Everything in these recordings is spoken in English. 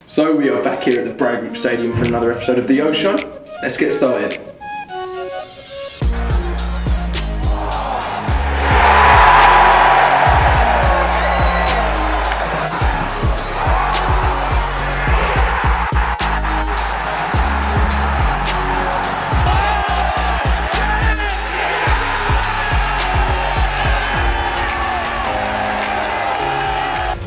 So we are back here at the Brad Group Stadium for another episode of the O Show. Let's get started.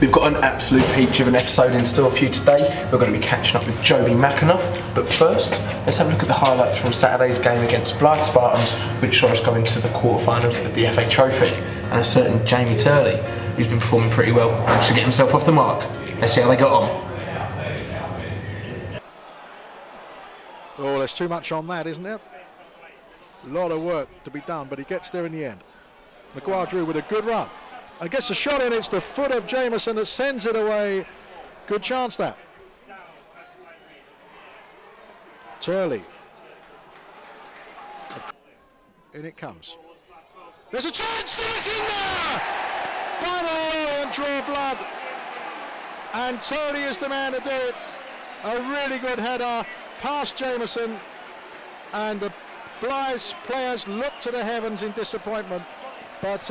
We've got an absolute peach of an episode in store for you today. We're going to be catching up with Jobi McAnuff, but first, let's have a look at the highlights from Saturday's game against Blythe Spartans, which saw us go into the quarterfinals of the FA Trophy, and a certain Jamie Turley, who's been performing pretty well, managed to get himself off the mark. Let's see how they got on. Oh, there's too much on that, isn't there? A lot of work to be done, but he gets there in the end. Maguire Drew with a good run. And gets a shot in, it's the foot of Jameson that sends it away. Good chance that. Turley. In it comes. There's a chance, it's in there! Finally, Orient draw blood. And Turley is the man to do it. A really good header past Jameson. And the Blythe players look to the heavens in disappointment. But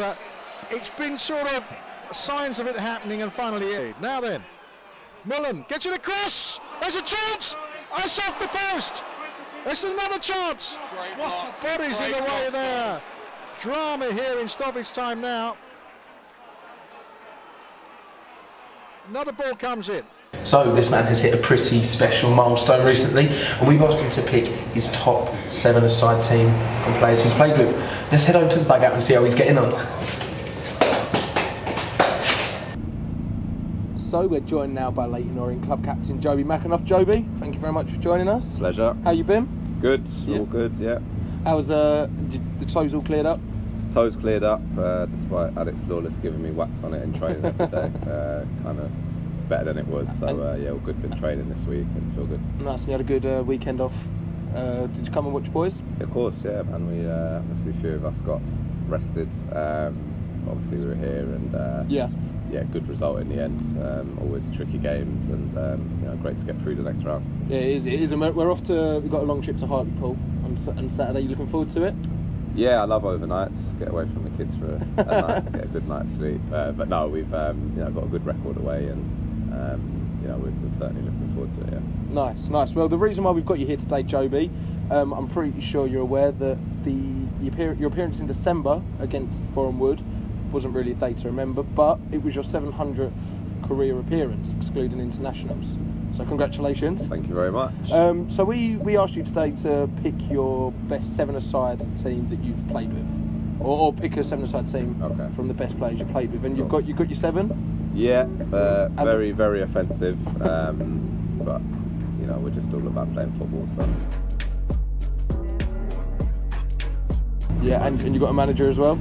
it's been sort of signs of it happening, and finally now then, Mullen gets it across. There's a chance. Ice off the post. There's another chance. What bodies in the way there. Drama here in stoppage time now. Another ball comes in. So this man has hit a pretty special milestone recently, and we've asked him to pick his top 7-a-side team from players he's played with. Let's head over to the dugout and see how he's getting on. So we're joined now by Leyton Orient club captain Jobi McAnuff. Jobi, thank you very much for joining us. Pleasure. How you been? Good, all good, yeah. How's the toes all cleared up? Toes cleared up, despite Alex Lawless giving me wax on it in training every day. Kind of better than it was, so yeah, all good. Been training this week and feel good. Nice, and you had a good weekend off. Did you come and watch boys? Of course, yeah, man. We obviously a few of us got rested. Obviously we were here, and yeah, good result in the end. Always tricky games, and you know, great to get through the next round. Yeah, it is. And we're off to. We've got a long trip to Hartlepool on Saturday. You looking forward to it? Yeah, I love overnights. Get away from the kids for a night, get a good night's sleep. But no, we've you know, got a good record away, and you know, we're certainly looking forward to it. Yeah. Nice, nice. Well, the reason why we've got you here today, Jobi, I'm pretty sure you're aware that your appearance in December against Boreham Wood wasn't really a day to remember, but it was your 700th career appearance, excluding internationals. So congratulations. Thank you very much. So we asked you today to pick your best 7-a-side team that you've played with, or pick a 7-a-side team from the best players you played with, and you've got your 7. Yeah, very very offensive, but you know, we're just all about playing football. So yeah, and you got a manager as well.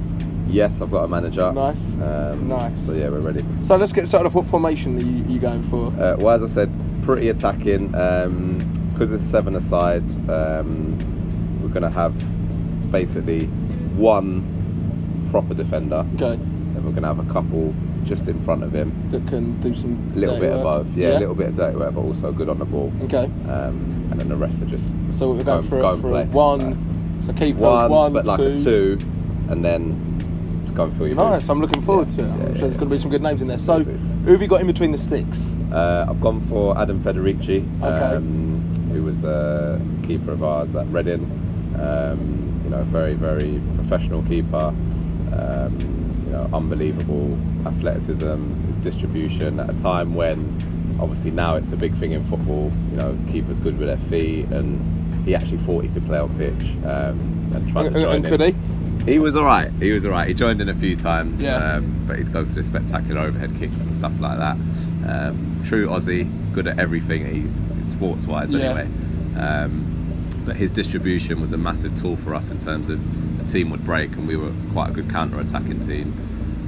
Yes, I've got a manager. Nice. Nice. So yeah, we're ready. So let's get started off. What formation are you going for? Well, as I said, pretty attacking. Because it's 7-a-side, we're going to have basically one proper defender. Okay. And we're going to have a couple just in front of him that can do some little bit above. Yeah, a little bit of dirty work, but also good on the ball. Okay. And then the rest are just. So we're going for one. So keep one, but like a 2, and then. Nice, I'm looking forward to it. I'm sure there's going to be some good names in there. So, who have you got in between the sticks? I've gone for Adam Federici, who was a keeper of ours at Reading. You know, very, very professional keeper. You know, unbelievable athleticism, his distribution at a time when, obviously now it's a big thing in football. You know, keepers good with their feet, and he actually thought he could play on pitch. And tried to join in. Could he? He was alright, He joined in a few times, but he'd go for the spectacular overhead kicks and stuff like that. True Aussie, good at everything, sports-wise anyway. But his distribution was a massive tool for us in terms of the team would break, and we were quite a good counter-attacking team.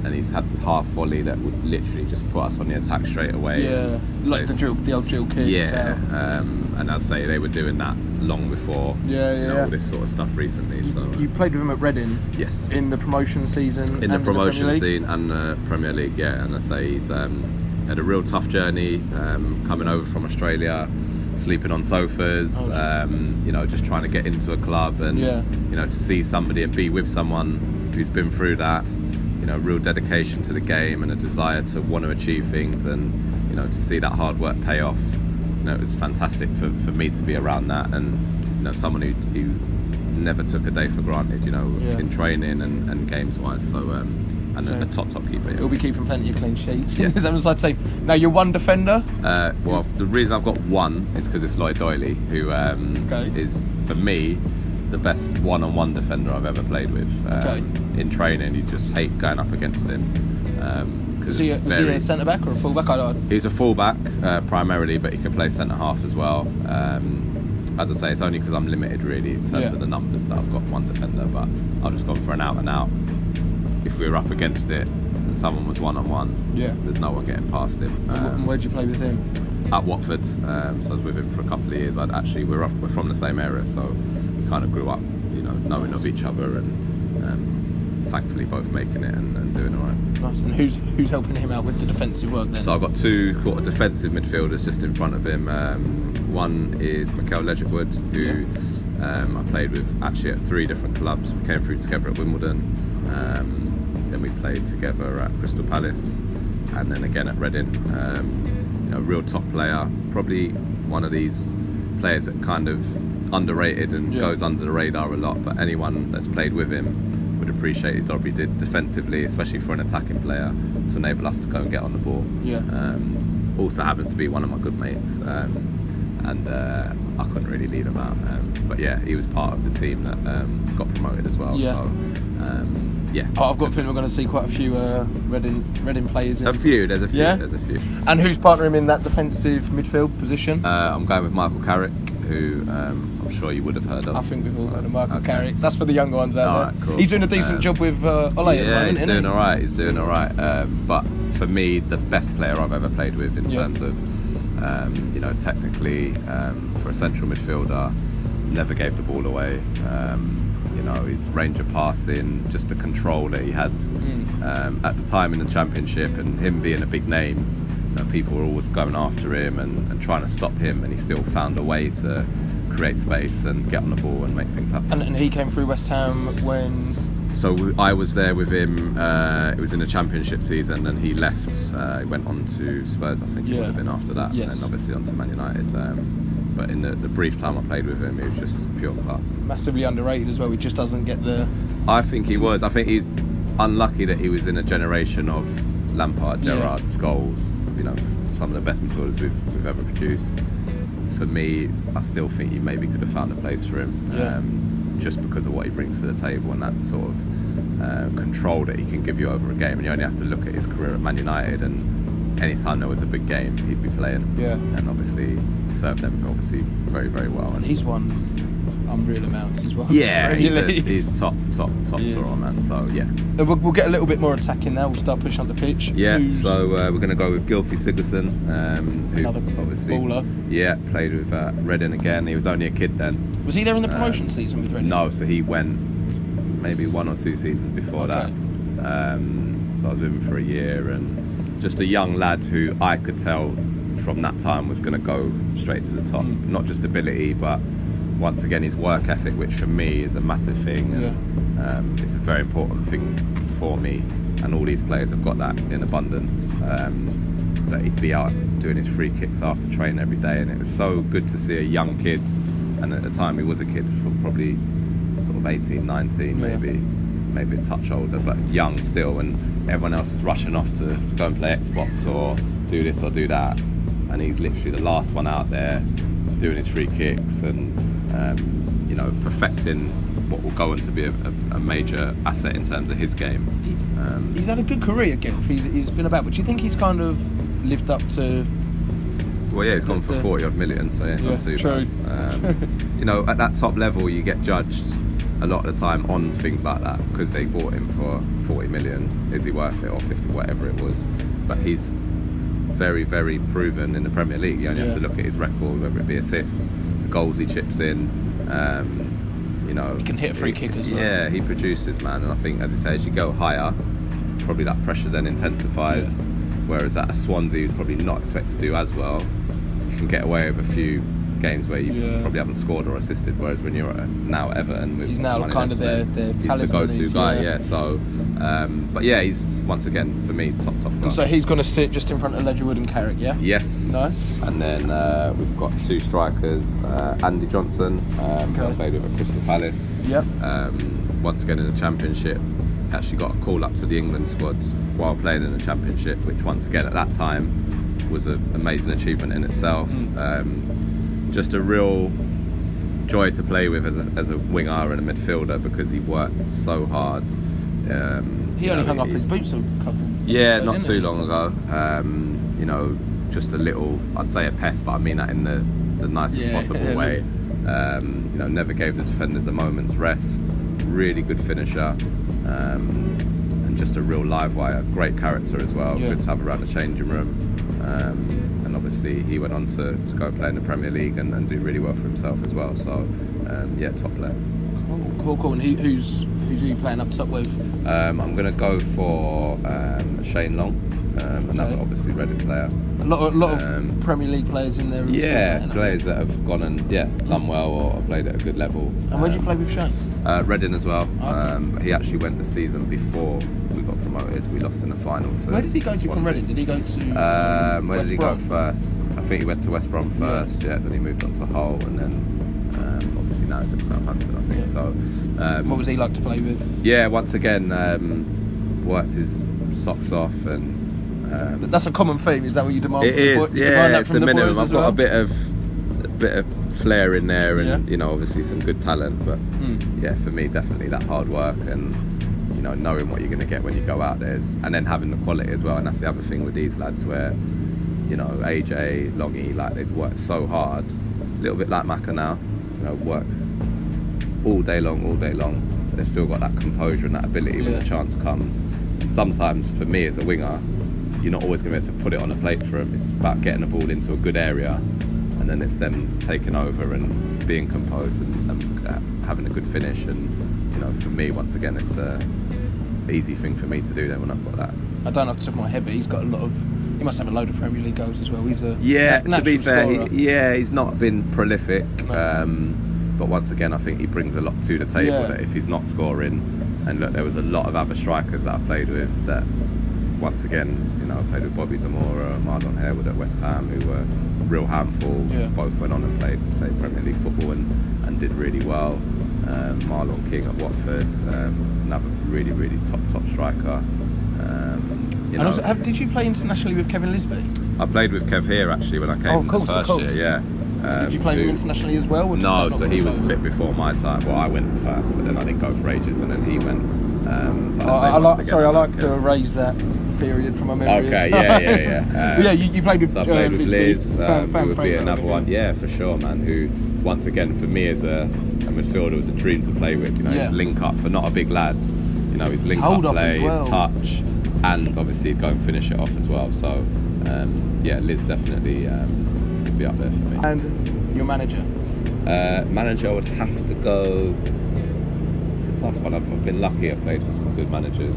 And he's had the half volley that would literally just put us on the attack straight away. Yeah, so, like the old drill kicks. Yeah, and I'd say they were doing that long before you know, all this sort of stuff recently. So you played with him at Reading. Yes. In the promotion season. In the promotion scene and the Premier League. Yeah, and I say had a real tough journey, coming over from Australia, sleeping on sofas, you know, just trying to get into a club, and you know, to see somebody and be with someone who's been through that, you know, real dedication to the game and a desire to want to achieve things, and you know, to see that hard work pay off. You know, it was fantastic for me to be around that, and you know, someone who never took a day for granted, you know, in training and games wise. So and a top keeper. He'll be keeping plenty of clean sheets. Yes. I'd say. Now, you're one defender. Well, the reason I've got one is because it's Lloyd Doyley, who is, for me, the best one-on-one defender I've ever played with. In training, you just hate going up against him. Was he a centre back or a full back? He's a full back primarily, but he can play centre half as well. As I say, it's only because I'm limited really in terms of the numbers that I've got one defender, but I've just gone for an out and out. If we were up against it and someone was one-on-one, there's no one getting past him. And where did you play with him? At Watford, so I was with him for a couple of years. We're from the same area, so we kind of grew up, you know, knowing of each other, and thankfully both making it and doing all right. Nice. And who's helping him out with the defensive work then? So I've got two sort of defensive midfielders just in front of him. One is Ledgerwood, who I played with actually at 3 different clubs. We came through together at Wimbledon. Then we played together at Crystal Palace, and then again at Reading. You know, real top player, probably one of these players that kind of underrated and goes under the radar a lot, but anyone that's played with him would appreciate the job he did defensively, especially for an attacking player, to enable us to go and get on the ball. Also happens to be one of my good mates, and I couldn't really leave him out, but yeah, he was part of the team that got promoted as well. So I've got a feeling we're going to see quite a few Reading players. There's a few. There's a few. And who's partnering in that defensive midfield position? I'm going with Michael Carrick, who I'm sure you would have heard of. I think we've all heard of Michael Carrick. That's for the younger ones out there. Right, cool. He's doing a decent job with Ole at the moment, he's doing all right. He's doing all right. But for me, the best player I've ever played with in terms of, you know, technically, for a central midfielder, never gave the ball away. You know, his range of passing, just the control that he had at the time in the Championship, and him being a big name, you know, people were always going after him and trying to stop him, and he still found a way to create space and get on the ball and make things happen. And he came through West Ham when? So I was there with him, it was in the Championship season, and he left, he went on to Spurs, I think it would have been after that, and obviously on to Man United. But in the brief time I played with him, he was just pure class. Massively underrated as well, he just doesn't get the... I think he was. I think he's unlucky that he was in a generation of Lampard, Gerrard, Scholes, you know, some of the best midfielders we've ever produced. For me, I still think you maybe could have found a place for him, just because of what he brings to the table and that sort of control that he can give you over a game. And you only have to look at his career at Man United, and anytime there was a big game, he'd be playing. And obviously served them very, very well. And he's won unreal amounts as well. Yeah, he's top scorer, man. So yeah. We'll get a little bit more attacking now. We'll start pushing up the pitch. Yeah. So we're going to go with Gylfi Sigurdsson, who another obviously baller. Yeah, played with Reading again. He was only a kid then. Was he there in the promotion season with Reading? No, so he went maybe 1 or 2 seasons before that. So I was with him for a year, and just a young lad who I could tell from that time was going to go straight to the top. Not just ability, but once again his work ethic, which for me is a massive thing, and it's a very important thing for me, and all these players have got that in abundance. That he'd be out doing his free kicks after training every day, and it was so good to see a young kid, and at the time he was a kid, from probably sort of 18, 19 maybe a touch older, but young still, and everyone else is rushing off to go and play Xbox or do this or do that, and he's literally the last one out there doing his free kicks and you know, perfecting what will go on to be a major asset in terms of his game. He's had a good career, Gylf. He's been about, but do you think he's kind of lived up to... Well, yeah, he's gone for 40 odd million, so not too bad. You know, at that top level you get judged a lot of the time on things like that, because they bought him for 40 million. Is he worth it, or 50, whatever it was? But he's very, very proven in the Premier League. You only have to look at his record, whether it be assists, the goals he chips in. You know, he can hit a free kick as well. Yeah, he produces, man. And I think, as you say, as you go higher, probably that pressure then intensifies. whereas at a Swansea, who's probably not expected to do as well, you can get away with a few games where you probably haven't scored or assisted, whereas when you're now Everton, he's now kind of their he's the go-to guy. So but yeah, he's once again for me top and class. so he's going to sit just in front of Ledgerwood and Carrick, Yes. Nice. And then we've got 2 strikers, Andy Johnson, who I played with at Crystal Palace. Once again in the Championship, actually got a call up to the England squad while playing in the Championship, which once again at that time was an amazing achievement in itself. Just a real joy to play with as a winger and a midfielder, because he worked so hard. He only hung up his boots a couple. Not too long ago. You know, just a little, I'd say a pest, but I mean that in the nicest possible way. You know, never gave the defenders a moment's rest. Really good finisher, and just a real live wire. Great character as well. Good to have around the changing room. And obviously he went on to go play in the Premier League and do really well for himself as well. So yeah, top player. Cool. And who's you playing up top with? I'm going to go for Shane Long, another obviously Reading player. A lot of Premier League players in there. Players that have gone and done well or played at a good level. And where did you play with Shane? Reading as well. He actually went the season before we got promoted. We lost in the final to. Where did he go to from Reading? Did he go to? Where did he go first? I think he went to West Brom first. Then he moved on to Hull, and then obviously now he's at Southampton, I think. So, what was he like to play with? Yeah, once again, worked his socks off, and that's a common theme. Is that what you demand? It is. It's the minimum. I've got well? a bit of flair in there, and you know, obviously some good talent. But yeah, for me, definitely that hard work and you know, knowing what you're going to get when you go out there, and then having the quality as well. And that's the other thing with these lads, where you know, AJ, Longy, like they've worked so hard. A little bit like Maka now, you know, works all day long, but they've still got that composure and that ability when the chance comes. And sometimes for me as a winger, you're not always going to be able to put it on a plate for them. It's about getting the ball into a good area, and then it's them taking over and being composed and having a good finish. And you know, for me, once again, it's a easy thing for me to do then when I've got that. I don't know off the top of my head, but he's got a lot of. He must have a load of Premier League goals as well. He's a to be fair, scorer. He's not been prolific, but once again, I think he brings a lot to the table. That if he's not scoring, and look, there was a lot of other strikers that I've played with that, once again, you know, I played with Bobby Zamora, Marlon Harewood at West Ham, who were a real handful. Both went on and played, say, Premier League football and did really well. Marlon King at Watford, another really, really top striker. You know, also, did you play internationally with Kevin Lisby? I played with Kev here actually when I came the first year. Did you play him internationally as well? No, so he was a bit before my time. Well, I went first, but then I didn't go for ages, and then he went. I like to erase that period from my memory. Okay, yeah. You played with. So I played with Liz. Who would be another one? Yeah. Yeah, for sure, man. Who, once again, for me as a midfielder, was a dream to play with. You know, his link up for not a big lad. You know, his link up play, his touch, and obviously he'd go and finish it off as well. So Liz definitely would be up there for me. And your manager? Manager would have to go. It's a tough one. I've been lucky. I've played for some good managers.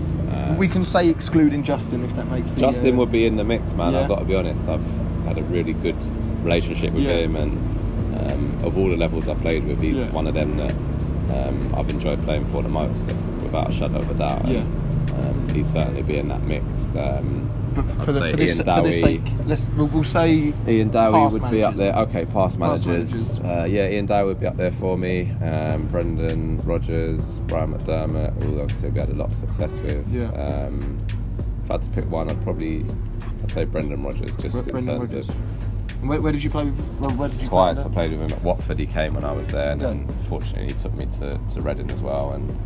We can say excluding Justin if that makes. Justin would be in the mix, man. I've got to be honest. I've had a really good relationship with him, and of all the levels I played with, he's one of them that I've enjoyed playing for the most. That's without a shadow of a doubt. And, he'd certainly be in that mix. But for this sake, we'll say Ian Dowie would managers. Be up there. Okay, past managers. Ian Dowie would be up there for me. Brendan Rodgers, Brian McDermott, who obviously we had a lot of success with. If I had to pick one, I'd say Brendan Rodgers, just in terms of. Where did you play with? Twice. I played with him at Watford. He came when I was there, and then fortunately he took me to Reading as well. And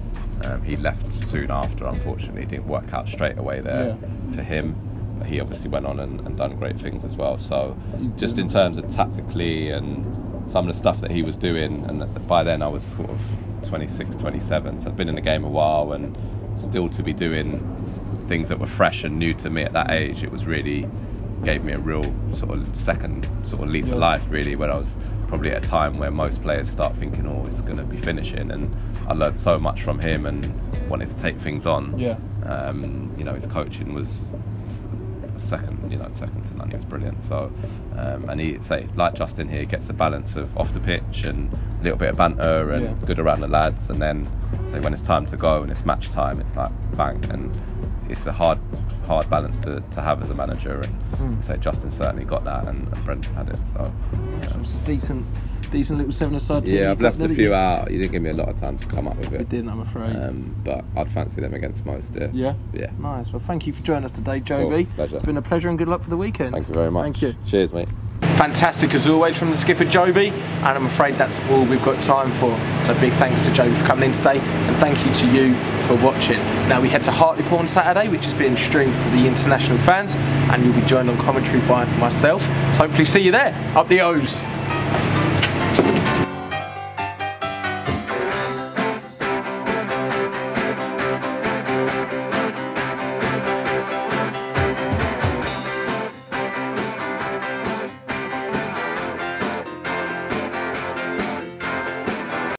he left soon after. Unfortunately, it didn't work out straight away there for him. But he obviously went on and done great things as well. So just in terms of tactically and some of the stuff that he was doing, and by then I was sort of 26, 27, so I'd been in the game a while, and still to be doing things that were fresh and new to me at that age, it was really gave me a real sort of second sort of lease of life, really, where I was probably at a time where most players start thinking, oh, it's going to be finishing, and I learned so much from him and wanted to take things on. You know, his coaching was second to none. He was brilliant. So, and he like Justin here, gets the balance of off the pitch and a little bit of banter and good around the lads. And then when it's time to go and it's match time, it's like bang. And it's a hard balance to have as a manager. And Justin certainly got that, and Brendan had it. So it's a decent little 7-a-side team. Yeah, I've left a few out. You didn't give me a lot of time to come up with it. I didn't, I'm afraid. But I'd fancy them against most. Yeah. Nice. Well, thank you for joining us today, Jobi. Cool. Pleasure. It's been a pleasure, and good luck for the weekend. Thank you very much. Thank you. Cheers, mate. Fantastic as always from the skipper Jobi, and I'm afraid that's all we've got time for. So big thanks to Jobi for coming in today, and thank you to you for watching. Now we head to Hartlepool on Saturday, which is being streamed for the international fans, and you'll be joined on commentary by myself. So hopefully see you there. Up the O's.